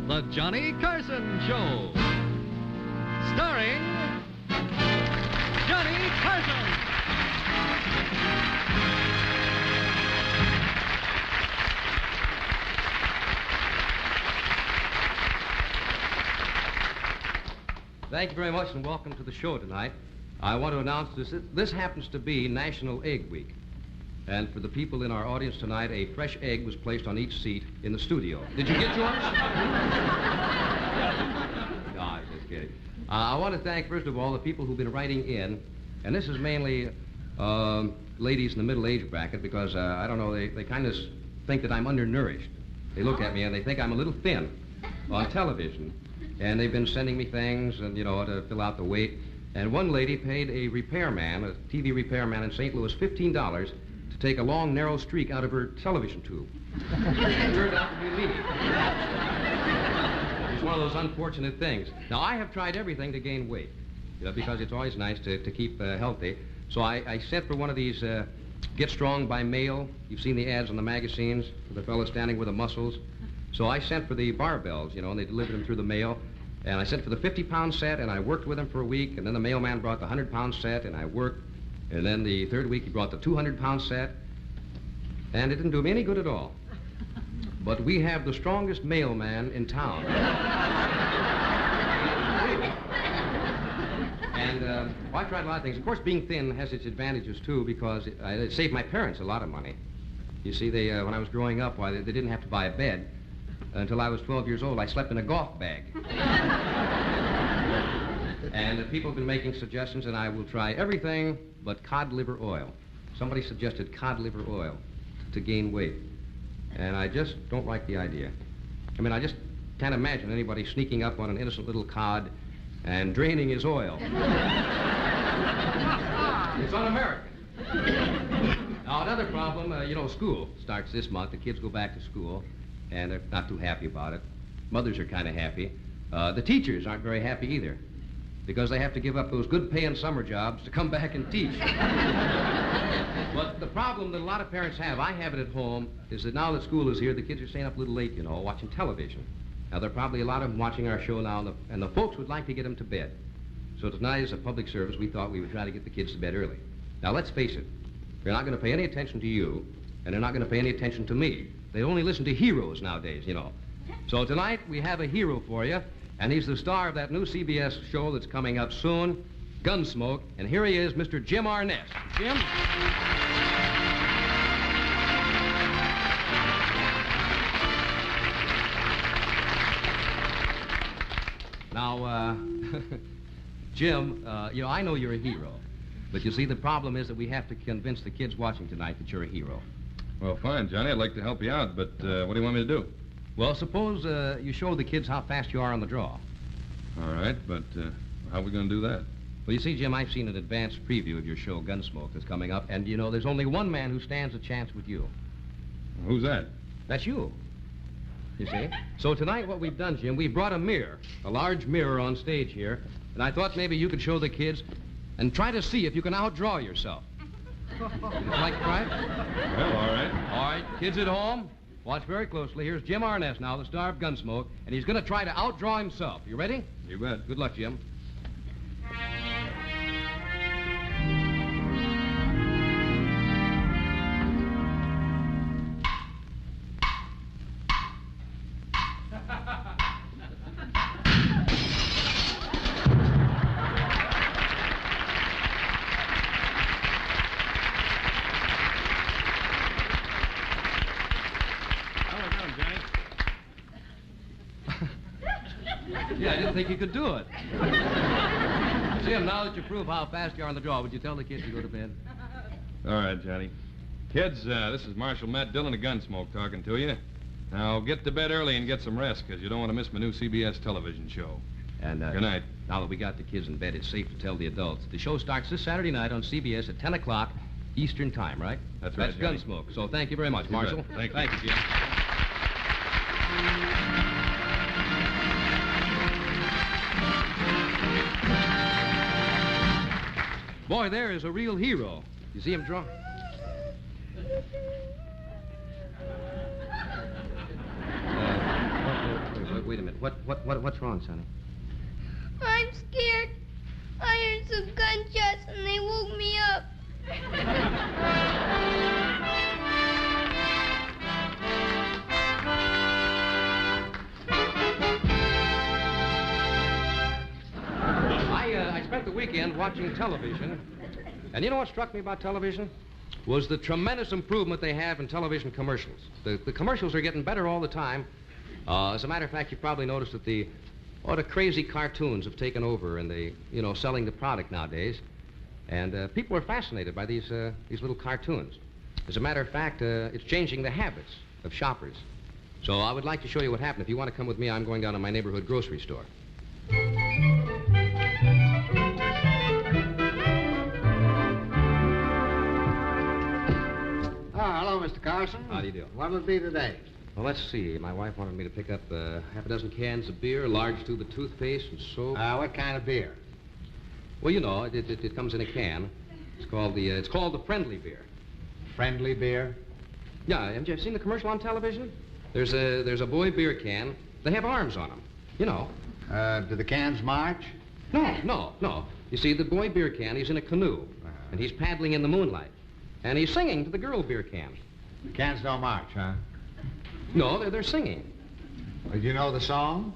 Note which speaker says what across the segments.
Speaker 1: The Johnny Carson Show. Starring Johnny Carson.
Speaker 2: Thank you very much and welcome to the show tonight. I want to announce this happens to be National Egg Week. And for the people in our audience tonight, a fresh egg was placed on each seat in the studio. Did you get yours? No, I was just kidding. I want to thank, first of all, the people who've been writing in. And this is mainly ladies in the middle age bracket because, I don't know, they kind of think that I'm undernourished. They look at me and they think I'm a little thin on television. And they've been sending me things and, to fill out the weight. And one lady paid a repairman, a TV repairman in St. Louis, $15 to take a long, narrow streak out of her television tube. It turned out to be me. It's one of those unfortunate things. Now, I have tried everything to gain weight, because it's always nice to keep healthy. So I sent for one of these Get Strong by mail. You've seen the ads on the magazines for the fellow standing with the muscles. So I sent for the barbells, and they delivered them through the mail. And I sent for the 50-pound set, and I worked with them for a week. And then the mailman brought the 100-pound set, and I worked. And then the third week, he brought the 200-pound set. And it didn't do me any good at all. But we have the strongest mailman in town. And I tried a lot of things. Of course, being thin has its advantages, too, because it saved my parents a lot of money. You see, when I was growing up, they didn't have to buy a bed. Until I was 12 years old, I slept in a golf bag. And people have been making suggestions, and I will try everything but cod liver oil. Somebody suggested cod liver oil to gain weight. And I just don't like the idea. I mean, I just can't imagine anybody sneaking up on an innocent little cod and draining his oil. It's un-American. Now, another problem, school starts this month. The kids go back to school. And they're not too happy about it. Mothers are kind of happy. The teachers aren't very happy either because they have to give up those good-paying summer jobs to come back and teach. But the problem that a lot of parents have, I have it at home, is that now that school is here, the kids are staying up a little late, watching television. Now, there are probably a lot of them watching our show now, and the folks would like to get them to bed. So tonight, as a public service, we thought we would try to get the kids to bed early. Now, let's face it. They're not going to pay any attention to you, and they're not going to pay any attention to me. They only listen to heroes nowadays, So tonight, we have a hero for you, and he's the star of that new CBS show that's coming up soon, Gunsmoke, and here he is, Mr. Jim Arness. Jim? Now, Jim, I know you're a hero, but you see, the problem is that we have to convince the kids watching tonight that you're a hero.
Speaker 3: Well, fine, Johnny. I'd like to help you out, but what do you want me to do?
Speaker 2: Well, suppose you show the kids how fast you are on the draw.
Speaker 3: All right, but how are we going to do that?
Speaker 2: Well, you see, Jim, I've seen an advanced preview of your show, Gunsmoke, that's coming up, and, there's only one man who stands a chance with you.
Speaker 3: Who's that?
Speaker 2: That's you. You see? So tonight what we've done, Jim, we've brought a mirror, a large mirror on stage here, and I thought maybe you could show the kids and try to see if you can outdraw yourself. Would you like to try it?
Speaker 3: Well, all right.
Speaker 2: All right, kids at home, watch very closely. Here's Jim Arness now, the star of Gunsmoke, and he's going to try to outdraw himself. You ready?
Speaker 3: You bet.
Speaker 2: Good luck, Jim. Yeah, I didn't think you could do it. Jim, now that you prove how fast you are on the draw, would you tell the kids to go to bed?
Speaker 3: All right, Johnny. Kids, this is Marshal Matt Dillon of Gunsmoke talking to you. Now, get to bed early and get some rest, because you don't want to miss my new CBS television show.
Speaker 2: And,
Speaker 3: good night.
Speaker 2: Now that we got the kids in bed, it's safe to tell the adults. The show starts this Saturday night on CBS at 10 o'clock Eastern Time, right?
Speaker 3: That's right,
Speaker 2: That's Gunsmoke. So thank you very much, Marshal.
Speaker 3: Thank you.
Speaker 2: Thank you, Jim. Boy, there is a real hero. You see him draw? wait a minute. What's wrong, Sonny?
Speaker 4: I'm scared. I heard some gunshots and they woke me up.
Speaker 2: I spent the weekend watching television, and you know what struck me about television? Was the tremendous improvement they have in television commercials. The commercials are getting better all the time. As a matter of fact, you probably noticed that the crazy cartoons have taken over and selling the product nowadays. And people are fascinated by these little cartoons. As a matter of fact, it's changing the habits of shoppers. So I would like to show you what happened. If you want to come with me, I'm going down to my neighborhood grocery store.
Speaker 5: Hello, Mr. Carson.
Speaker 2: How do you do?
Speaker 5: What'll it be today?
Speaker 2: Well, let's see. My wife wanted me to pick up half a dozen cans of beer, a large tube of toothpaste, and soap.
Speaker 5: What kind of beer?
Speaker 2: Well, you know, it comes in a can. It's called the Friendly Beer.
Speaker 5: Friendly beer?
Speaker 2: Yeah, have you seen the commercial on television? There's a boy beer can. They have arms on them. You know.
Speaker 5: Do the cans march?
Speaker 2: No. You see, the boy beer can, he's in a canoe, and he's paddling in the moonlight. And he's singing to the girl beer can.
Speaker 5: The cans don't march, huh?
Speaker 2: No, they're singing.
Speaker 5: Did you know the song?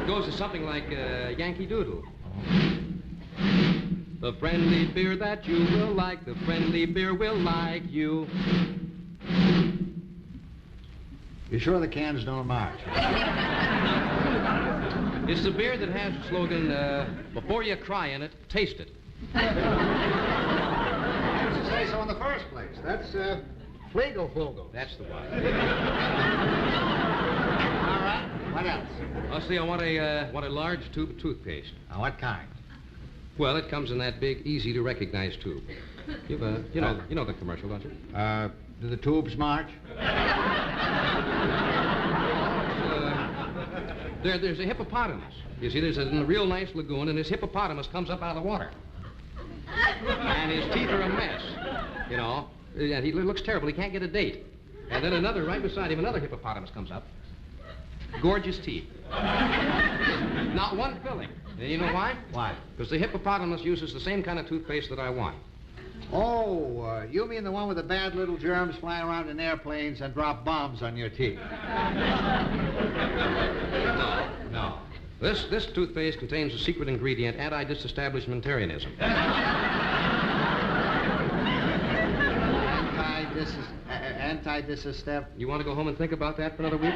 Speaker 2: It goes to something like Yankee Doodle. The friendly beer that you will like, the friendly beer will like you.
Speaker 5: You sure the cans don't march?
Speaker 2: It's the beer that has the slogan, before you cry in it, taste it.
Speaker 5: I used to say so in the first place. That's Flegelflugel.
Speaker 2: That's the one.
Speaker 5: All right. What else?
Speaker 2: I'll see. I want a large tube of toothpaste.
Speaker 5: What kind?
Speaker 2: Well, it comes in that big, easy-to-recognize tube. You know the commercial, don't you?
Speaker 5: Do the tubes march?
Speaker 2: There's a hippopotamus. You see, there's a real nice lagoon, and this hippopotamus comes up out of the water. And his teeth are a mess, you know. And he looks terrible. He can't get a date. And then right beside him, another hippopotamus comes up. Gorgeous teeth. Not one filling. And you know why?
Speaker 5: Why?
Speaker 2: Because the hippopotamus uses the same kind of toothpaste that I want.
Speaker 5: Oh, you mean the one with the bad little germs flying around in airplanes and drop bombs on your teeth?
Speaker 2: No. This toothpaste contains a secret ingredient, anti-disestablishmentarianism.
Speaker 5: Anti-disestablishment.
Speaker 2: You want to go home and think about that for another week?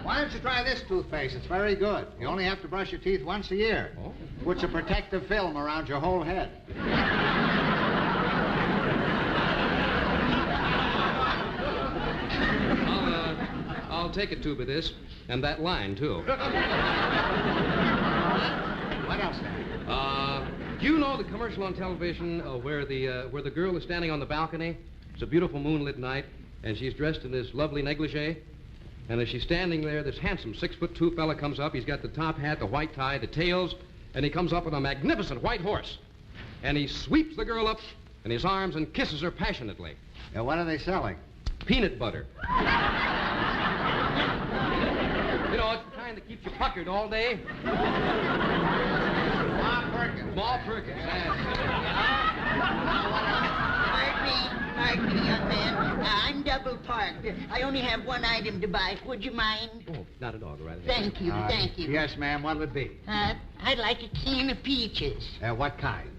Speaker 5: Why don't you try this toothpaste? It's very good. You only have to brush your teeth once a year.
Speaker 2: Oh.
Speaker 5: Puts a protective film around your whole head.
Speaker 2: I'll take a tube of this, and that line, too.
Speaker 5: What else, then?
Speaker 2: Do you know the commercial on television where the girl is standing on the balcony? It's a beautiful moonlit night, and she's dressed in this lovely negligee. And as she's standing there, this handsome 6'2" fella comes up. He's got the top hat, the white tie, the tails, and he comes up on a magnificent white horse. And he sweeps the girl up in his arms and kisses her passionately.
Speaker 5: What are they selling?
Speaker 2: Peanut butter. You know, it's the kind that keeps you puckered all day. Small Perkins.
Speaker 6: Pardon me, young man. I'm double parked. I only have one item to buy. Would you mind?
Speaker 2: Oh, not at all, right ahead.
Speaker 6: Thank you.
Speaker 5: Yes, ma'am. What'll it be?
Speaker 6: I'd like a can of peaches.
Speaker 5: What kind?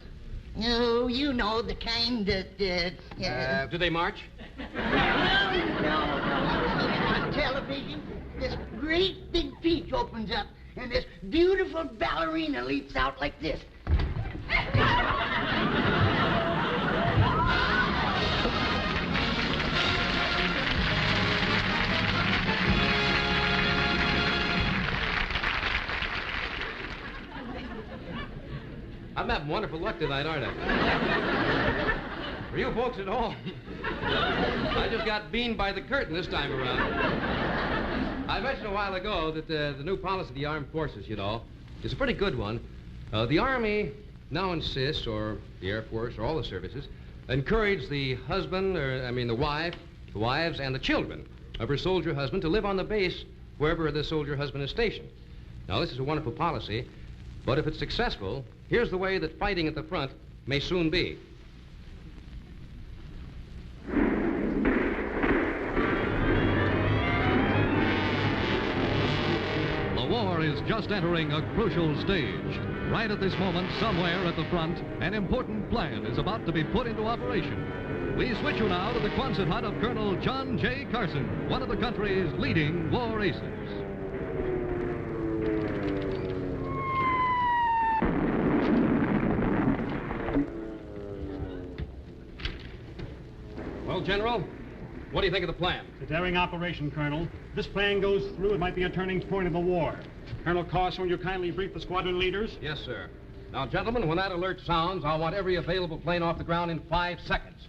Speaker 6: Oh, you know, the kind that,
Speaker 2: Do they march?
Speaker 6: No. On television, this great big peach opens up, and this beautiful ballerina leaps out like this.
Speaker 2: I'm having wonderful luck tonight, aren't I? For you folks at home, I just got beamed by the curtain this time around. I mentioned a while ago that the new policy of the armed forces, you know, is a pretty good one. The Army now insists, or the Air Force, or all the services, encourage the husband, the wives, and the children of her soldier husband to live on the base wherever the soldier husband is stationed. Now, this is a wonderful policy, but if it's successful, here's the way that fighting at the front may soon be.
Speaker 1: The war is just entering a crucial stage. Right at this moment, somewhere at the front, an important plan is about to be put into operation. We switch you now to the Quonset hut of Colonel John J. Carson, one of the country's leading war aces.
Speaker 2: Well, General, what do you think of the plan?
Speaker 7: It's a daring operation, Colonel. If this plan goes through, it might be a turning point of the war. Colonel Carson, will you kindly brief the squadron leaders?
Speaker 2: Yes, sir. Now, gentlemen, when that alert sounds, I want every available plane off the ground in 5 seconds.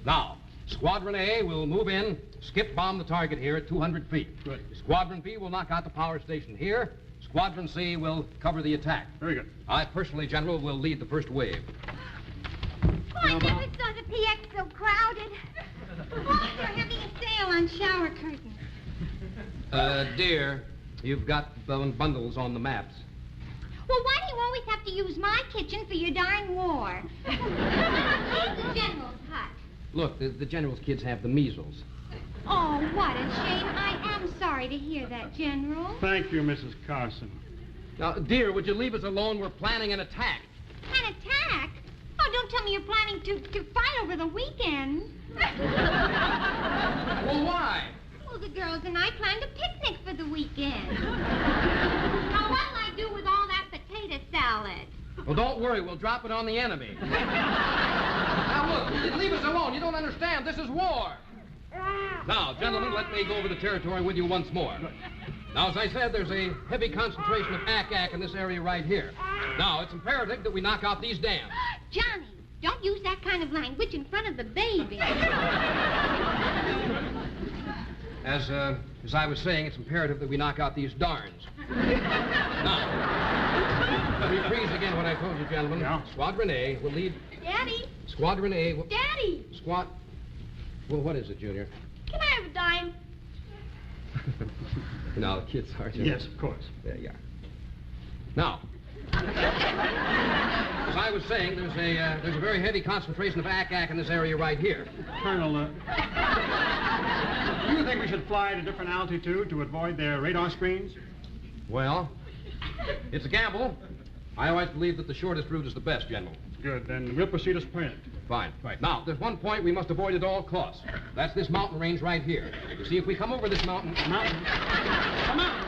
Speaker 2: Now, Squadron A will move in, skip bomb the target here at 200 feet.
Speaker 7: Good.
Speaker 2: Squadron B will knock out the power station here. Squadron C will cover the attack.
Speaker 7: Very good.
Speaker 2: I personally, General, will lead the first wave.
Speaker 4: Oh, I never saw the PX so crowded. Oh, they're having a sale on shower curtains.
Speaker 2: Dear, you've got bundles on the maps.
Speaker 4: Well, why do you always have to use my kitchen for your darn war? Here's the general's hut.
Speaker 2: Look, the General's kids have the measles.
Speaker 4: Oh, what a shame. I am sorry to hear that, General.
Speaker 7: Thank you, Mrs. Carson.
Speaker 2: Now, dear, would you leave us alone? We're planning an attack.
Speaker 4: An attack? Oh, don't tell me you're planning to fight over the weekend.
Speaker 2: Well, why?
Speaker 4: Well, the girls and I planned a picnic for the weekend. Now, what'll I do with all that potato salad?
Speaker 2: Well, don't worry. We'll drop it on the enemy. Now, look, leave us alone. You don't understand. This is war. Now, gentlemen, let me go over the territory with you once more. Now, as I said, there's a heavy concentration of ack-ack in this area right here. Now, it's imperative that we knock out these dams.
Speaker 4: Johnny, don't use that kind of language in front of the baby.
Speaker 2: As I was saying, it's imperative that we knock out these darns. Now, let me reprise again what I told you, gentlemen.
Speaker 7: Yeah.
Speaker 2: Squadron A will lead...
Speaker 4: Daddy?
Speaker 2: Squadron A will...
Speaker 4: Daddy!
Speaker 2: Well, what is it, Junior?
Speaker 4: Can I have a dime?
Speaker 2: No, the kids are...
Speaker 7: Yes, of course.
Speaker 2: There you are. Now, as I was saying, there's a very heavy concentration of ack-ack in this area right here.
Speaker 7: Colonel, do you think we should fly at a different altitude to avoid their radar screens?
Speaker 2: Well, it's a gamble. I always believe that the shortest route is the best, General.
Speaker 7: Good, then we'll proceed as planned.
Speaker 2: Fine. Right. Now, there's one point we must avoid at all costs. That's this mountain range right here. You see, if we come over this mountain...
Speaker 7: Mountain? Come on!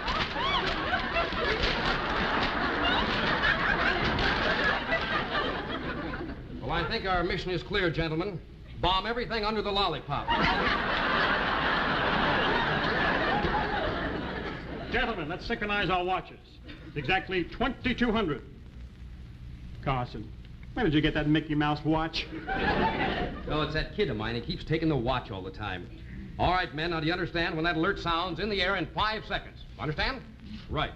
Speaker 2: Well, I think our mission is clear, gentlemen. Bomb everything under the lollipop.
Speaker 7: Gentlemen, let's synchronize our watches. It's exactly 2200. Carson, where did you get that Mickey Mouse watch?
Speaker 2: Oh, it's that kid of mine. He keeps taking the watch all the time. All right, men, now do you understand? When that alert sounds, in the air in 5 seconds. Understand? Right.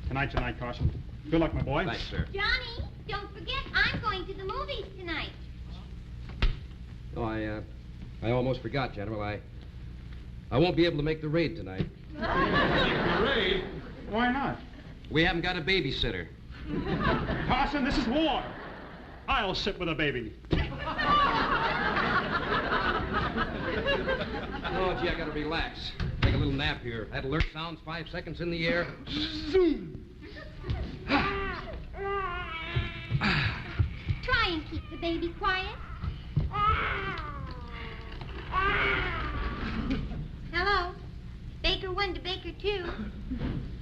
Speaker 7: Tonight, Carson. Good luck, my boy.
Speaker 2: Thanks, sir.
Speaker 4: Johnny, don't forget, I'm going to the movies tonight.
Speaker 2: Oh, I almost forgot, General. I won't be able to make the raid tonight.
Speaker 7: Raid? Why not?
Speaker 2: We haven't got a babysitter.
Speaker 7: Carson, this is war. I'll sit with a baby.
Speaker 2: Oh, gee, I gotta relax. Take a little nap here. That alert sounds 5 seconds in the air. Zoom!
Speaker 4: Try and keep the baby quiet. Hello? Baker 1 to Baker 2.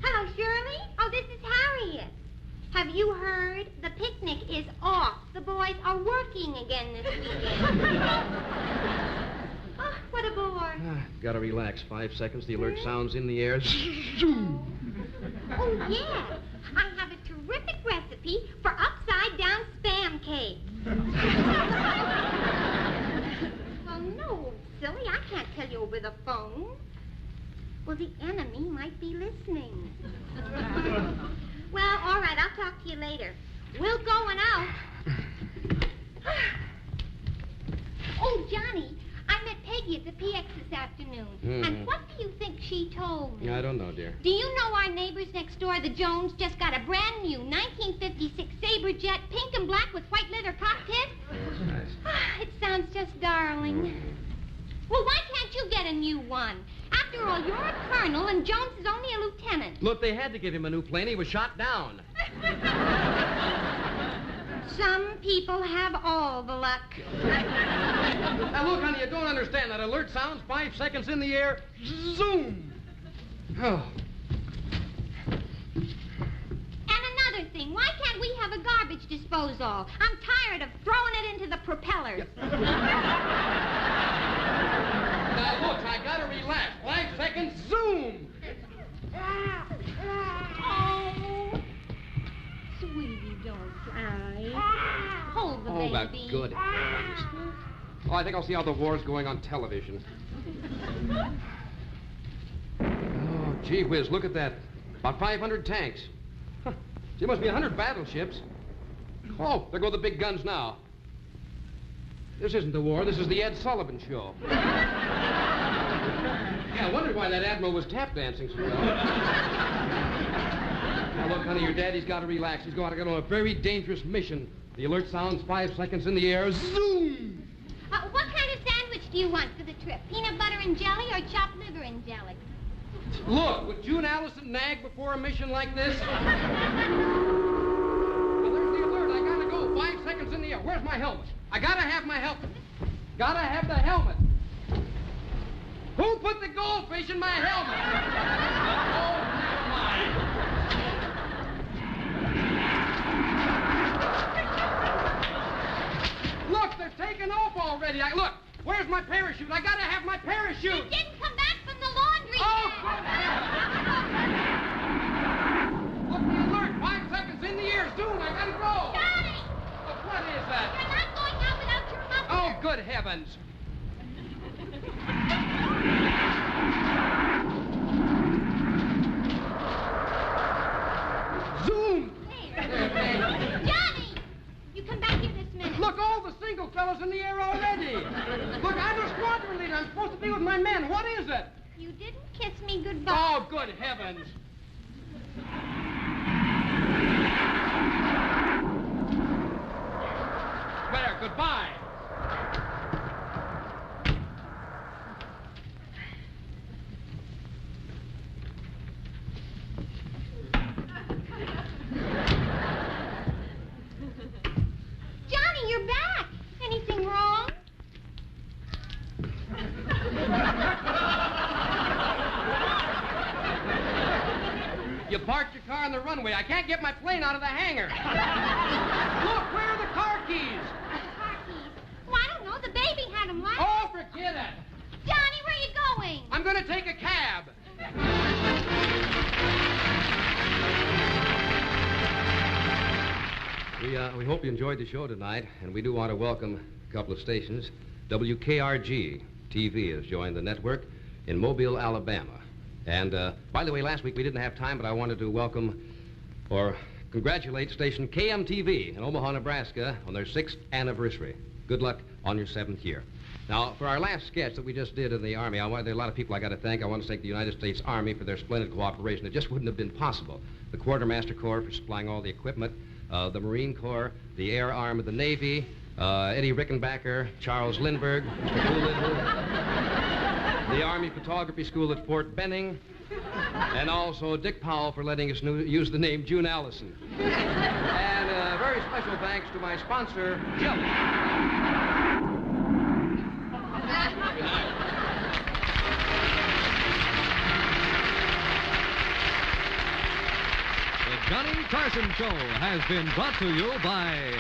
Speaker 4: Hello, Shirley? Oh, this is Harriet. Have you heard? The picnic is off. The boys are working again this weekend. Oh, what a bore.
Speaker 2: Gotta relax. 5 seconds. The alert sounds in the air.
Speaker 4: Oh, yes. I have a terrific recipe for upside-down spam cake. Well, no, silly. I can't tell you over the phone. Well, the enemy might be listening. Well, all right. I'll talk to you later. We're going out. Johnny, I met Peggy at the PX this afternoon. And what do you think she told me?
Speaker 2: I don't know, dear.
Speaker 4: Do you know our neighbors next door, the Jones, just got a brand new 1956 Sabre Jet, pink and black with white leather cockpit?
Speaker 2: Nice.
Speaker 4: It sounds just darling. Well, why can't you get a new one? After all, you're a colonel and Jones is only a lieutenant.
Speaker 2: Look, they had to give him a new plane. He was shot down.
Speaker 4: Some people have all the luck.
Speaker 2: Now, look, honey, you don't understand. That alert sounds 5 seconds in the air. Zoom! Oh.
Speaker 4: And another thing, why can't we have a garbage disposal? I'm tired of throwing it into the propellers.
Speaker 2: Now, look, I gotta relax. 5 seconds, zoom!
Speaker 4: Oh, sweetie, don't cry. Hold the baby.
Speaker 2: That's good. Oh, I think I'll see how the war's going on television. Oh, gee whiz, look at that. About 500 tanks. Huh. There must be 100 battleships. Oh, there go the big guns now. This isn't the war. This is the Ed Sullivan Show. Yeah, I wondered why that admiral was tap dancing so well. Now, look, honey, your daddy's got to relax. He's going to go on a very dangerous mission. The alert sounds 5 seconds in the air. Zoom!
Speaker 4: What kind of sandwich do you want for the trip? Peanut butter and jelly or chopped liver and jelly?
Speaker 2: Look, would June Allison nag before a mission like this? Well, there's the alert. I gotta go. 5 seconds in the air. Where's my helmet? I gotta have my helmet. Gotta have the helmet. Who put the goldfish in my helmet? Oh, never mind. Look, they're taking off already. Look, where's my parachute? I gotta have my parachute.
Speaker 4: It didn't come back from the laundry.
Speaker 2: Oh, look, the alert. 5 seconds in the air. Soon, I gotta go.
Speaker 4: Johnny!
Speaker 2: What is that?
Speaker 4: You're not going out without your muffler.
Speaker 2: Oh, good heavens. Zoom!
Speaker 4: There. Johnny! You come back here this minute.
Speaker 2: Look, all the single fellas in the air already. Look, I'm a squadron leader. I'm supposed to be with my men. What is it?
Speaker 4: You didn't kiss me goodbye.
Speaker 2: Oh, good heavens. There, goodbye.
Speaker 4: Johnny, you're back. Anything wrong?
Speaker 2: You parked your car on the runway. I can't get my plane out of the hangar. Look, where are the car keys?
Speaker 4: Car keys. Oh, I don't know. The baby had them last.
Speaker 2: Oh, forget it.
Speaker 4: Johnny, where are you going?
Speaker 2: I'm going to take a cab. We hope you enjoyed the show tonight, and we do want to welcome a couple of stations. WKRG TV has joined the network in Mobile, Alabama. And, by the way, last week we didn't have time, but I wanted to welcome or congratulate station KMTV in Omaha, Nebraska on their 6th anniversary. Good luck on your 7th year. Now, for our last sketch that we just did in the Army, there are a lot of people I got to thank. I want to thank the United States Army for their splendid cooperation. It just wouldn't have been possible. The Quartermaster Corps for supplying all the equipment, the Marine Corps, the Air Arm of the Navy, Eddie Rickenbacker, Charles Lindbergh, Mr. Doolittle, the Army Photography School at Fort Benning, and also Dick Powell for letting us use the name June Allison. And a very special thanks to my sponsor, Jelly. Good night.
Speaker 1: The Johnny Carson Show has been brought to you by...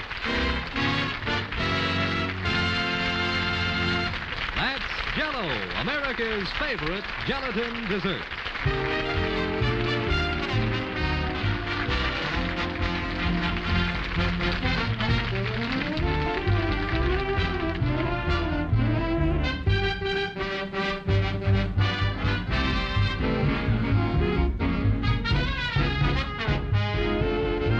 Speaker 1: That's Jell-O, America's favorite gelatin dessert.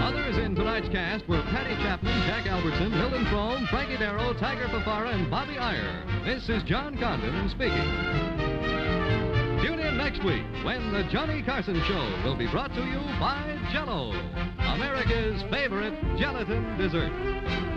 Speaker 1: Others in tonight's cast were Patty Chapman, Jack Albertson, Carson, Hilton Frome, Frankie Darrow, Tiger Fafara, and Bobby Iyer. This is John Condon speaking. Tune in next week when the Johnny Carson Show will be brought to you by Jell-O, America's favorite gelatin dessert.